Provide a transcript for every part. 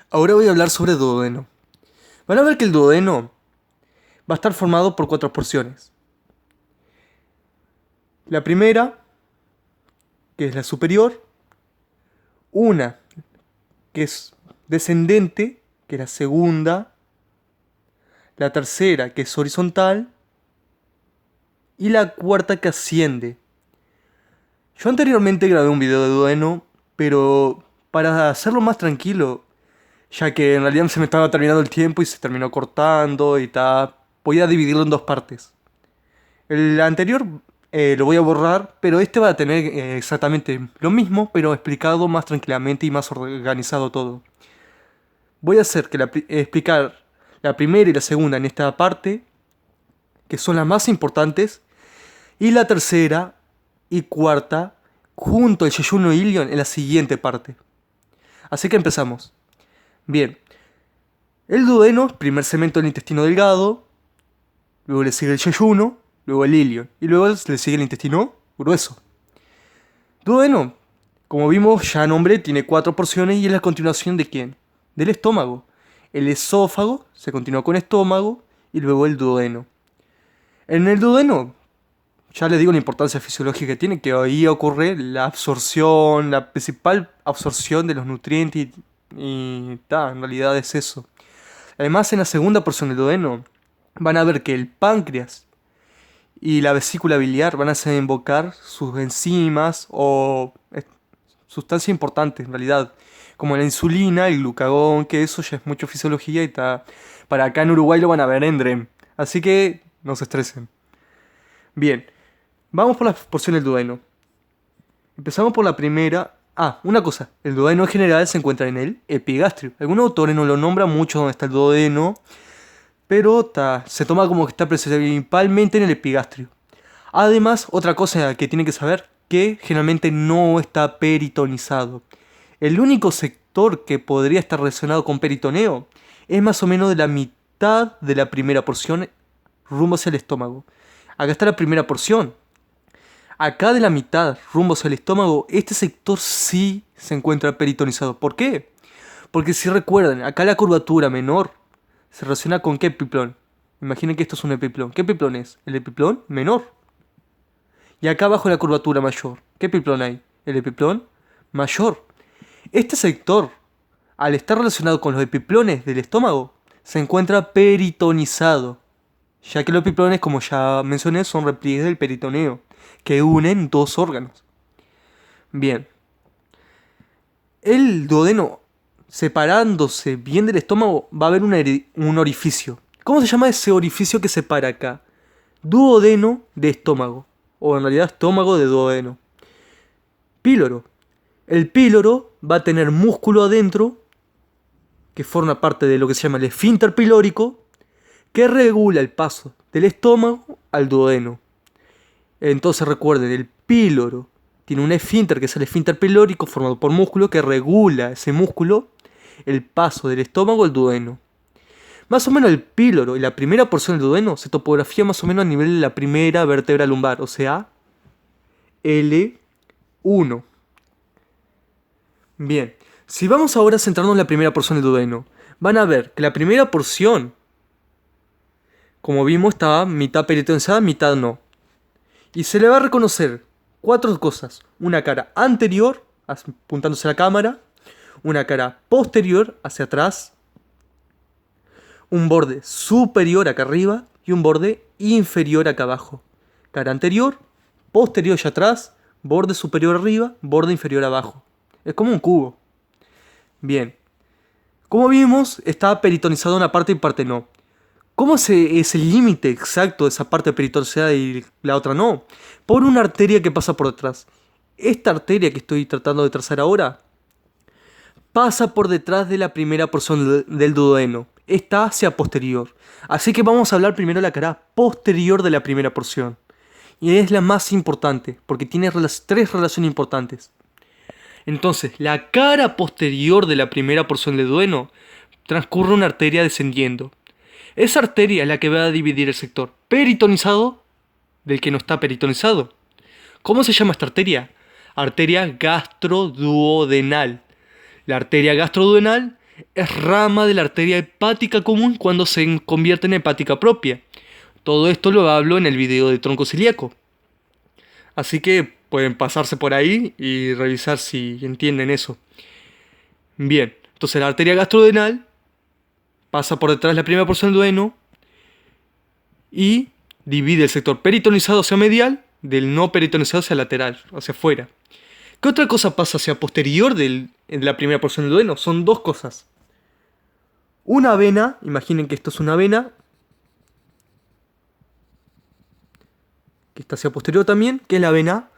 Ahora voy a hablar sobre el duodeno. Van a ver que el duodeno va a estar formado por 4 porciones. La primera, que es la superior, una que es descendente, que es la segunda, la tercera que es horizontal y la cuarta que asciende. Yo anteriormente grabé un video de duodeno, pero para hacerlo más tranquilo, ya que en realidad se me estaba terminando el tiempo y se terminó cortando y tal, voy a dividirlo en dos partes. El anterior lo voy a borrar, pero este va a tener exactamente lo mismo, pero explicado más tranquilamente y más organizado todo. Voy a hacer que explicar la primera y la segunda en esta parte, que son las más importantes, y la tercera y cuarta, junto al Yeyuno Ilion, en la siguiente parte. Así que empezamos. Bien, el duodeno, primer segmento del intestino delgado, luego le sigue el Yeyuno, luego el Ilion, y luego le sigue el intestino grueso. Duodeno, como vimos ya nombre, tiene 4 porciones y es la continuación de ¿quién? Del estómago. El esófago se continúa con estómago y luego el duodeno. En el duodeno, ya les digo la importancia fisiológica que tiene, que ahí ocurre la absorción, la principal absorción de los nutrientes y en realidad es eso. Además, en la segunda porción del duodeno, van a ver que el páncreas y la vesícula biliar van a desembocar sus enzimas o sustancias importantes en realidad, como la insulina, el glucagón, que eso ya es mucho fisiología y está. Para acá en Uruguay lo van a ver en DREM, así que no se estresen. Bien, vamos por las porciones del duodeno. Empezamos por la primera. Una cosa, el duodeno en general se encuentra en el epigastrio. Algunos autores no lo nombran mucho donde está el duodeno, pero se toma como que está principalmente en el epigastrio. Además, otra cosa que tienen que saber, que generalmente no está peritonizado. El único sector que podría estar relacionado con peritoneo es más o menos de la mitad de la primera porción rumbo hacia el estómago. Acá está la primera porción. Acá de la mitad rumbo hacia el estómago, este sector sí se encuentra peritonizado. ¿Por qué? Porque si recuerdan, acá la curvatura menor se relaciona con ¿qué epiplón? Imaginen que esto es un epiplón. ¿Qué epiplón es? El epiplón menor. Y acá abajo la curvatura mayor. ¿Qué epiplón hay? El epiplón mayor. Este sector, al estar relacionado con los epiplones del estómago, se encuentra peritonizado, ya que los epiplones, como ya mencioné, son repliegues del peritoneo, que unen dos órganos. Bien, el duodeno, separándose bien del estómago, va a haber un orificio. ¿Cómo se llama ese orificio que separa acá? Duodeno de estómago, o en realidad estómago de duodeno. Píloro. El píloro va a tener músculo adentro, que forma parte de lo que se llama el esfínter pilórico, que regula el paso del estómago al duodeno. Entonces recuerden, el píloro tiene un esfínter, que es el esfínter pilórico, formado por músculo, que regula ese músculo, el paso del estómago al duodeno. Más o menos el píloro y la primera porción del duodeno se topografía más o menos a nivel de la primera vértebra lumbar, o sea, L1. Bien, si vamos ahora a centrarnos en la primera porción del duodeno, van a ver que la primera porción, como vimos, estaba mitad peritonizada, mitad no. Y se le va a reconocer 4 cosas. Una cara anterior, apuntándose a la cámara. Una cara posterior, hacia atrás. Un borde superior acá arriba y un borde inferior acá abajo. Cara anterior, posterior hacia atrás, borde superior arriba, borde inferior abajo. Es como un cubo. Bien. Como vimos, está peritonizado una parte y parte no. ¿Cómo es el límite exacto de esa parte peritonizada y la otra no? Por una arteria que pasa por detrás. Esta arteria que estoy tratando de trazar ahora pasa por detrás de la primera porción del duodeno. Está hacia posterior. Así que vamos a hablar primero de la cara posterior de la primera porción. Y es la más importante, porque tiene 3 relaciones importantes. Entonces, la cara posterior de la primera porción del duodeno transcurre una arteria descendiendo. Esa arteria es la que va a dividir el sector peritonizado del que no está peritonizado. ¿Cómo se llama esta arteria? Arteria gastroduodenal. La arteria gastroduodenal es rama de la arteria hepática común cuando se convierte en hepática propia. Todo esto lo hablo en el video de tronco celíaco. Así que pueden pasarse por ahí y revisar si entienden eso. Bien, entonces la arteria gastrodenal pasa por detrás de la primera porción del duodeno y divide el sector peritonizado hacia medial del no peritonizado hacia lateral, hacia afuera. ¿Qué otra cosa pasa hacia posterior de la primera porción del duodeno? Son dos cosas. Una vena, imaginen que esto es una vena, que está hacia posterior también, que es la vena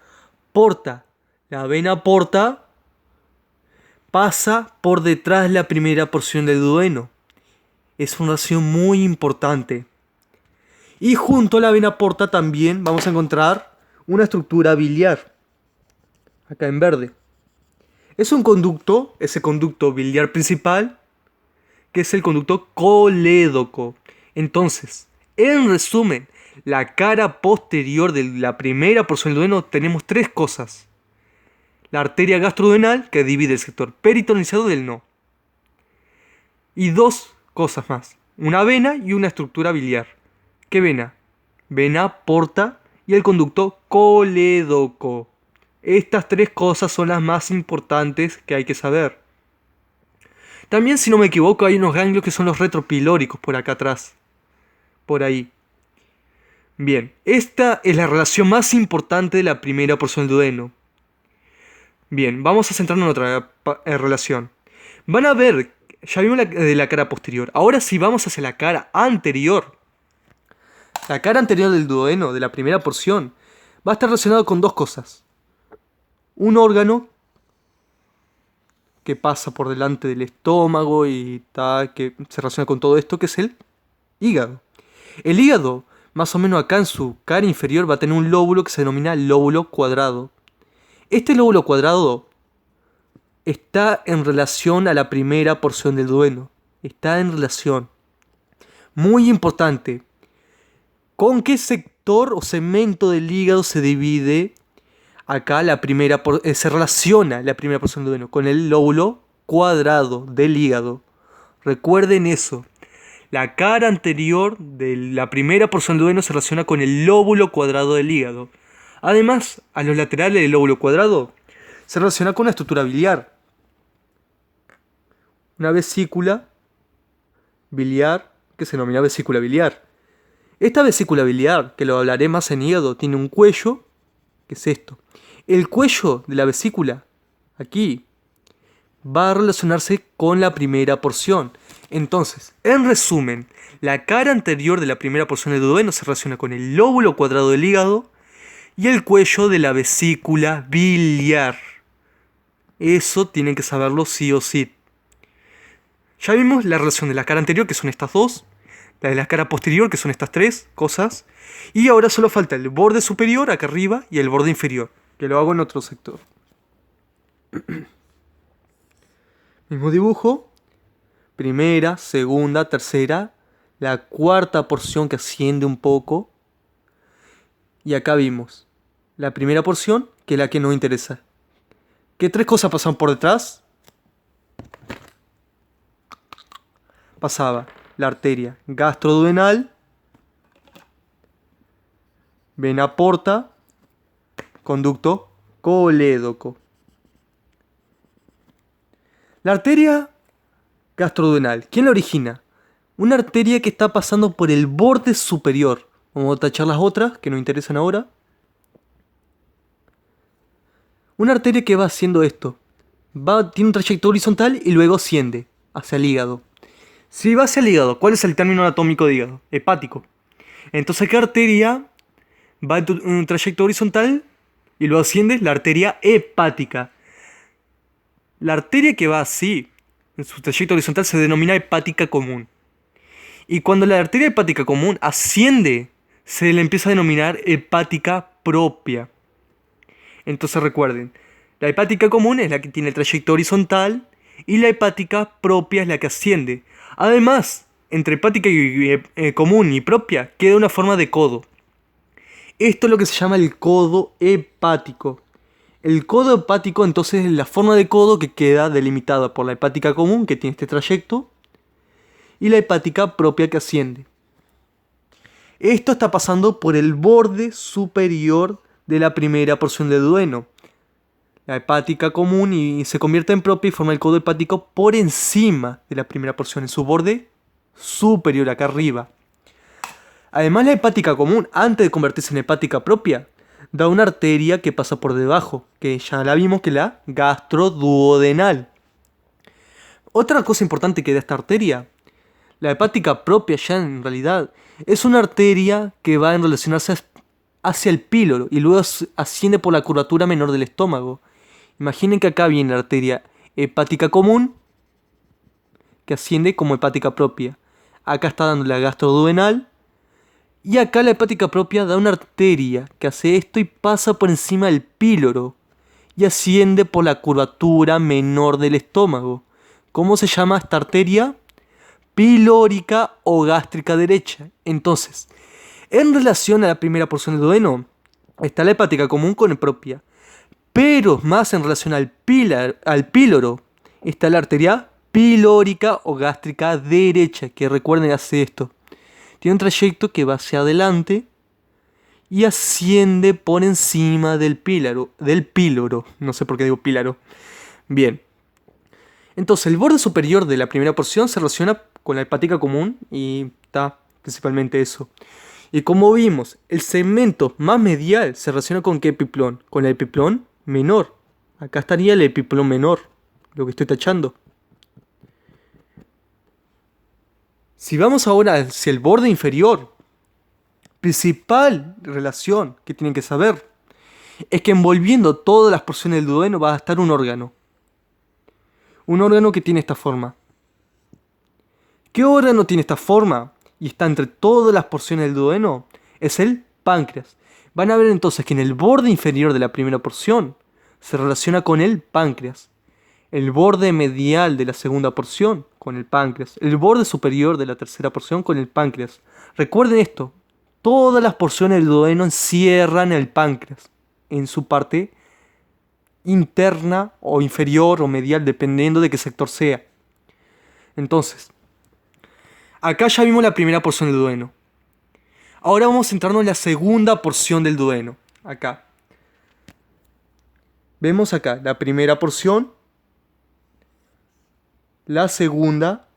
porta. La vena porta pasa por detrás de la primera porción del duodeno. Es una relación muy importante. Y junto a la vena porta también vamos a encontrar una estructura biliar. Acá en verde. Es un conducto, ese conducto biliar principal, que es el conducto colédoco. Entonces, en resumen, la cara posterior de la primera porción del duodeno tenemos tres cosas. La arteria gastroduodenal, que divide el sector peritonizado del no. Y dos cosas más. Una vena y una estructura biliar. ¿Qué vena? Vena porta y el conducto colédoco. Estas tres cosas son las más importantes que hay que saber. También, si no me equivoco, hay unos ganglios que son los retropilóricos por acá atrás. Por ahí. Bien, esta es la relación más importante de la primera porción del duodeno. Bien, vamos a centrarnos en otra relación. Van a ver, ya vimos de la cara posterior. Ahora sí vamos hacia la cara anterior. La cara anterior del duodeno, de la primera porción, va a estar relacionado con dos cosas. Un órgano que pasa por delante del estómago y que se relaciona con todo esto, que es el hígado. El hígado, más o menos acá en su cara inferior, va a tener un lóbulo que se denomina lóbulo cuadrado. Este lóbulo cuadrado está en relación a la primera porción del duodeno. Está en relación. Muy importante. ¿Con qué sector o segmento del hígado se divide acá se relaciona la primera porción del duodeno? Con el lóbulo cuadrado del hígado. Recuerden eso. La cara anterior de la primera porción del duodeno se relaciona con el lóbulo cuadrado del hígado. Además, a los laterales del lóbulo cuadrado se relaciona con una estructura biliar. Una vesícula biliar que se denomina vesícula biliar. Esta vesícula biliar, que lo hablaré más en hígado, tiene un cuello, que es esto. El cuello de la vesícula, aquí, va a relacionarse con la primera porción. Entonces, en resumen, la cara anterior de la primera porción del duodeno se relaciona con el lóbulo cuadrado del hígado y el cuello de la vesícula biliar. Eso tienen que saberlo sí o sí. Ya vimos la relación de la cara anterior, que son estas dos, la de la cara posterior, que son estas tres cosas, y ahora solo falta el borde superior, acá arriba, y el borde inferior, que lo hago en otro sector. Mismo dibujo, primera, segunda, tercera, la cuarta porción que asciende un poco, y acá vimos la primera porción, que es la que nos interesa. ¿Qué tres cosas pasan por detrás? Pasaba la arteria gastroduodenal, vena porta, conducto colédoco. La arteria gastroduodenal, ¿quién la origina? Una arteria que está pasando por el borde superior. Vamos a tachar las otras que nos interesan ahora. Una arteria que va haciendo esto. Tiene un trayecto horizontal y luego asciende hacia el hígado. Si va hacia el hígado, ¿cuál es el término anatómico de hígado? Hepático. Entonces, ¿qué arteria va en un trayecto horizontal y luego asciende? La arteria hepática. La arteria que va así, en su trayecto horizontal, se denomina hepática común. Y cuando la arteria hepática común asciende, se le empieza a denominar hepática propia. Entonces recuerden, la hepática común es la que tiene el trayecto horizontal y la hepática propia es la que asciende. Además, entre hepática común y propia queda una forma de codo. Esto es lo que se llama el codo hepático. El codo hepático entonces es la forma de codo que queda delimitada por la hepática común, que tiene este trayecto, y la hepática propia que asciende. Esto está pasando por el borde superior de la primera porción del duodeno. La hepática común y se convierte en propia y forma el codo hepático por encima de la primera porción, en su borde superior, acá arriba. Además, la hepática común, antes de convertirse en hepática propia, da una arteria que pasa por debajo, que ya la vimos, que es la gastroduodenal. Otra cosa importante que da esta arteria, la hepática propia ya en realidad, es una arteria que va en relacionarse hacia el píloro y luego asciende por la curvatura menor del estómago. Imaginen que acá viene la arteria hepática común, que asciende como hepática propia. Acá está dando la gastroduodenal. Y acá la hepática propia da una arteria que hace esto y pasa por encima del píloro. Y asciende por la curvatura menor del estómago. ¿Cómo se llama esta arteria? Pilórica o gástrica derecha. Entonces, en relación a la primera porción del duodeno, está la hepática común con la propia. Pero más en relación al píloro, está la arteria pilórica o gástrica derecha, que recuerden hace esto. Tiene un trayecto que va hacia adelante y asciende por encima del píloro. No sé por qué digo pílaro. Bien. Entonces, el borde superior de la primera porción se relaciona con la hepática común y está principalmente eso. Y como vimos, el segmento más medial se relaciona con qué epiplón? Con el epiplón menor. Acá estaría el epiplón menor, lo que estoy tachando. Si vamos ahora hacia el borde inferior, principal relación que tienen que saber es que envolviendo todas las porciones del duodeno va a estar un órgano. Un órgano que tiene esta forma. ¿Qué órgano tiene esta forma y está entre todas las porciones del duodeno? Es el páncreas. Van a ver entonces que en el borde inferior de la primera porción se relaciona con el páncreas. El borde medial de la segunda porción con el páncreas. El borde superior de la tercera porción con el páncreas. Recuerden esto. Todas las porciones del duodeno encierran el páncreas en su parte interna o inferior o medial, dependiendo de qué sector sea. Entonces, acá ya vimos la primera porción del duodeno. Ahora vamos a centrarnos en la segunda porción del duodeno. Acá. Vemos acá la primera porción, la segunda,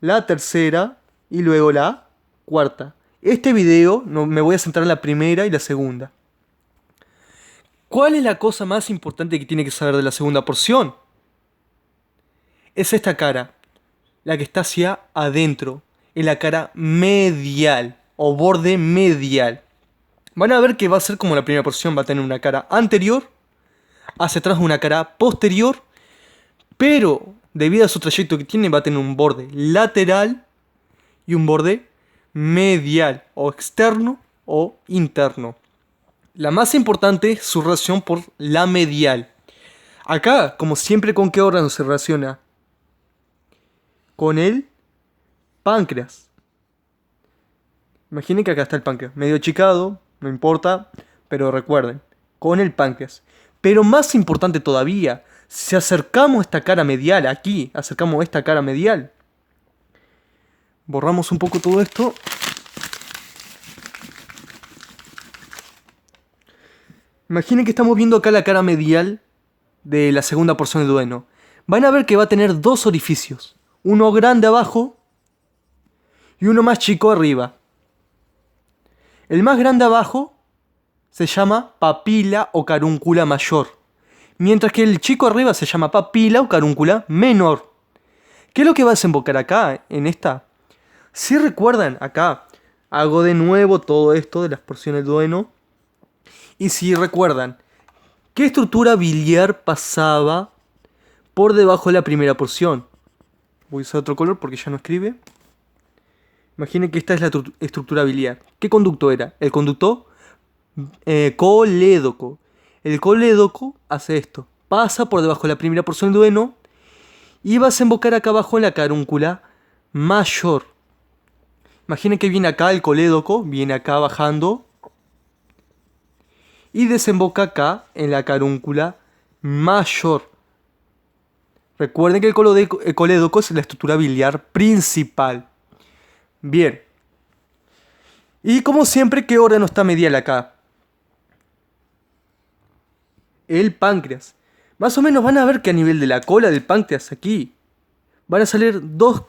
la tercera y luego la cuarta. Este video me voy a centrar en la primera y la segunda. ¿Cuál es la cosa más importante que tiene que saber de la segunda porción? Es esta cara, la que está hacia adentro, en la cara medial o borde medial. Van a ver que va a ser como la primera porción, va a tener una cara anterior, hacia atrás una cara posterior, pero debido a su trayecto que tiene va a tener un borde lateral y un borde medial o externo o interno. La más importante es su relación por la medial. Acá, como siempre, ¿con qué órgano se relaciona? Con el páncreas. Imaginen que acá está el páncreas, medio achicado, no importa, pero recuerden, con el páncreas. Pero más importante todavía, si acercamos esta cara medial aquí, acercamos esta cara medial, borramos un poco todo esto. Imaginen que estamos viendo acá la cara medial de la segunda porción del duodeno. Van a ver que va a tener dos orificios. Uno grande abajo y uno más chico arriba. El más grande abajo se llama papila o carúncula mayor. Mientras que el chico arriba se llama papila o carúncula menor. ¿Qué es lo que va a desembocar acá en esta? Si recuerdan acá, hago de nuevo todo esto de las porciones del duodeno. Y si recuerdan, ¿qué estructura biliar pasaba por debajo de la primera porción? Voy a usar otro color porque ya no escribe. Imaginen que esta es la estructura biliar. ¿Qué conducto era? El conducto colédoco. El colédoco hace esto. Pasa por debajo de la primera porción del duodeno y va a desembocar acá abajo en la carúncula mayor. Imaginen que viene acá el colédoco, viene acá bajando. y desemboca acá en la carúncula mayor. Recuerden que el colédoco es la estructura biliar principal. Bien. Y como siempre, ¿qué órgano está medial acá? El páncreas. Más o menos van a ver que a nivel de la cola del páncreas aquí van a salir dos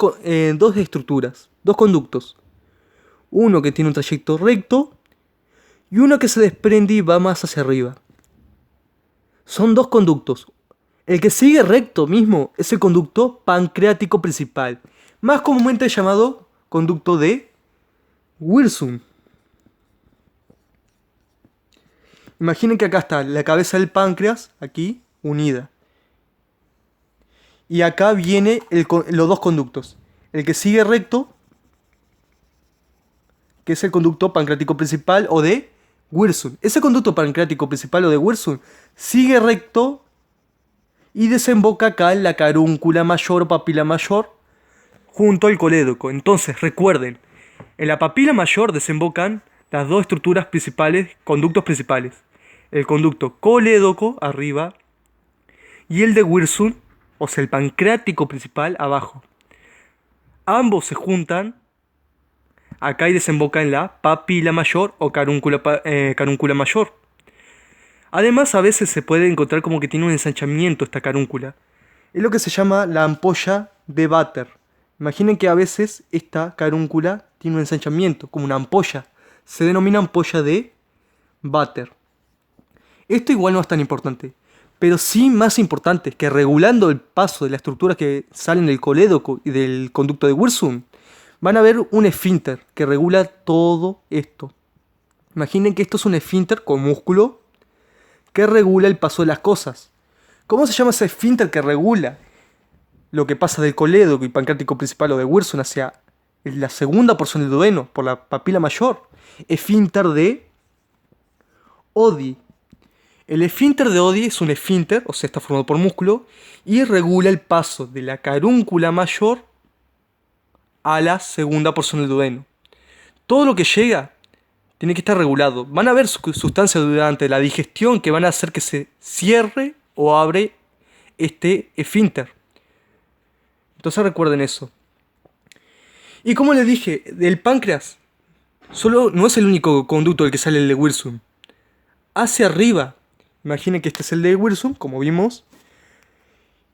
estructuras, dos conductos. Uno que tiene un trayecto recto y uno que se desprende y va más hacia arriba. Son dos conductos. El que sigue recto mismo es el conducto pancreático principal, más comúnmente llamado conducto de Wirsum. Imaginen que acá está la cabeza del páncreas, aquí, unida. Y acá vienen los dos conductos. El que sigue recto, que es el conducto pancreático principal o de Wirsum. Ese conducto pancreático principal o de Wirsum sigue recto y desemboca acá en la carúncula mayor o papila mayor junto al colédoco. Entonces recuerden, en la papila mayor desembocan las dos estructuras principales, conductos principales. El conducto colédoco arriba y el de Wirsum, o sea el pancreático principal abajo. Ambos se juntan acá y desembocan en la papila mayor o carúncula mayor. Además, a veces se puede encontrar como que tiene un ensanchamiento esta carúncula. Es lo que se llama la ampolla de Vater. Imaginen que a veces esta carúncula tiene un ensanchamiento, como una ampolla. Se denomina ampolla de Vater. Esto igual no es tan importante, pero sí más importante, que regulando el paso de las estructuras que salen del colédoco y del conducto de Wirsum, van a ver un esfínter que regula todo esto. Imaginen que esto es un esfínter con músculo que regula el paso de las cosas. ¿Cómo se llama ese esfínter que regula lo que pasa del colédoco y pancreático principal o de Wirsum hacia la segunda porción del duodeno por la papila mayor? Esfínter de Oddi. El esfínter de Oddi es un esfínter, o sea, está formado por músculo, y regula el paso de la carúncula mayor a la segunda porción del duodeno. Todo lo que llega tiene que estar regulado. Van a haber sustancias durante la digestión que van a hacer que se cierre o abre este esfínter. Entonces recuerden eso. Y como les dije, del páncreas solo no es el único conducto del que sale el de Wirsum. Hacia arriba, imaginen que este es el de Wirsum, como vimos,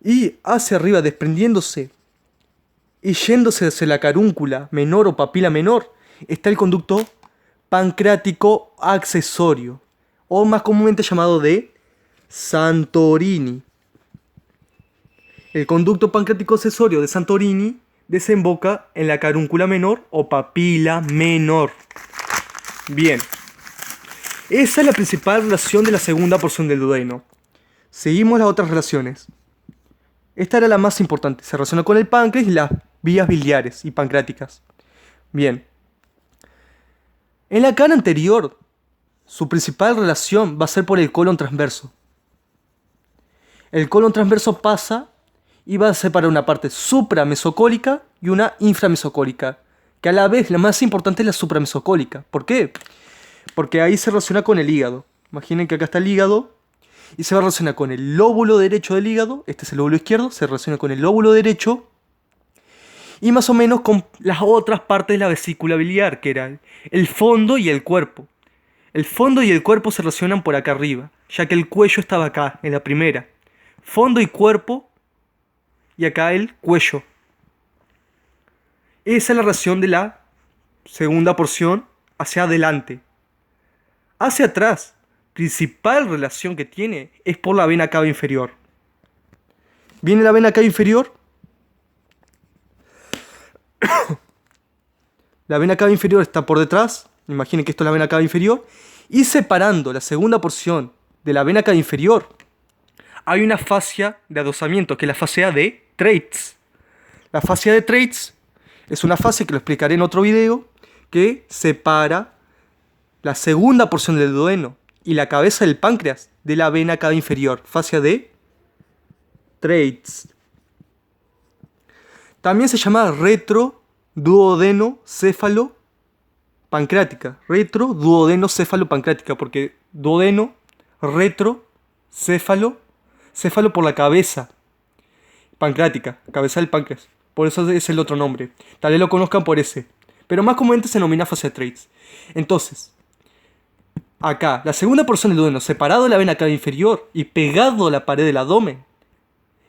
y hacia arriba desprendiéndose y yéndose hacia la carúncula menor o papila menor, está el conducto pancreático accesorio, o más comúnmente llamado de Santorini. El conducto pancreático accesorio de Santorini desemboca en la carúncula menor o papila menor. Bien, esa es la principal relación de la segunda porción del duodeno. Seguimos las otras relaciones. Esta era la más importante, se relaciona con el páncreas y las vías biliares y pancreáticas. Bien. En la cara anterior, su principal relación va a ser por el colon transverso. El colon transverso pasa y va a separar una parte supramesocólica y una inframesocólica, que a la vez la más importante es la supramesocólica. ¿Por qué? Porque ahí se relaciona con el hígado. Imaginen que acá está el hígado y se va a relacionar con el lóbulo derecho del hígado. Este es el lóbulo izquierdo, se relaciona con el lóbulo derecho y más o menos con las otras partes de la vesícula biliar, que eran el fondo y el cuerpo. El fondo y el cuerpo se relacionan por acá arriba, ya que el cuello estaba acá, en la primera. Fondo y cuerpo, y acá el cuello. Esa es la relación de la segunda porción hacia adelante. Hacia atrás, principal relación que tiene es por la vena cava inferior. Viene la vena cava inferior. La vena cava inferior está por detrás. Imaginen que esto es la vena cava inferior. Y separando la segunda porción de la vena cava inferior, hay una fascia de adosamiento, que es la fascia de Treitz. La fascia de Treitz es una fascia que lo explicaré en otro video, que separa la segunda porción del duodeno y la cabeza del páncreas de la vena cava inferior. Fascia de Treitz. También se llama retroduodenocéfalo pancreática. Retroduodenocéfalo pancreática, porque duodeno retrocéfalo, céfalo por la cabeza, pancreática, cabeza del páncreas. Por eso es el otro nombre. Tal vez lo conozcan por ese. Pero más comúnmente se denomina fascia Treitz. Entonces, acá, la segunda porción del duodeno, separado de la vena cava inferior y pegado a la pared del abdomen,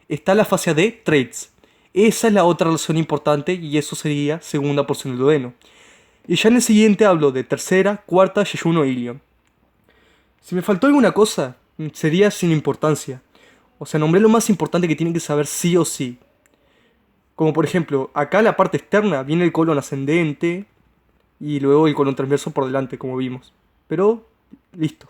está la fascia de Treitz. Esa es la otra relación importante y eso sería segunda porción del duodeno. Y ya en el siguiente hablo de tercera, cuarta, yeyuno e ilion. Si me faltó alguna cosa, sería sin importancia. O sea, nombré lo más importante que tienen que saber sí o sí. Como por ejemplo, acá la parte externa viene el colon ascendente y luego el colon transverso por delante, como vimos. Pero, listo.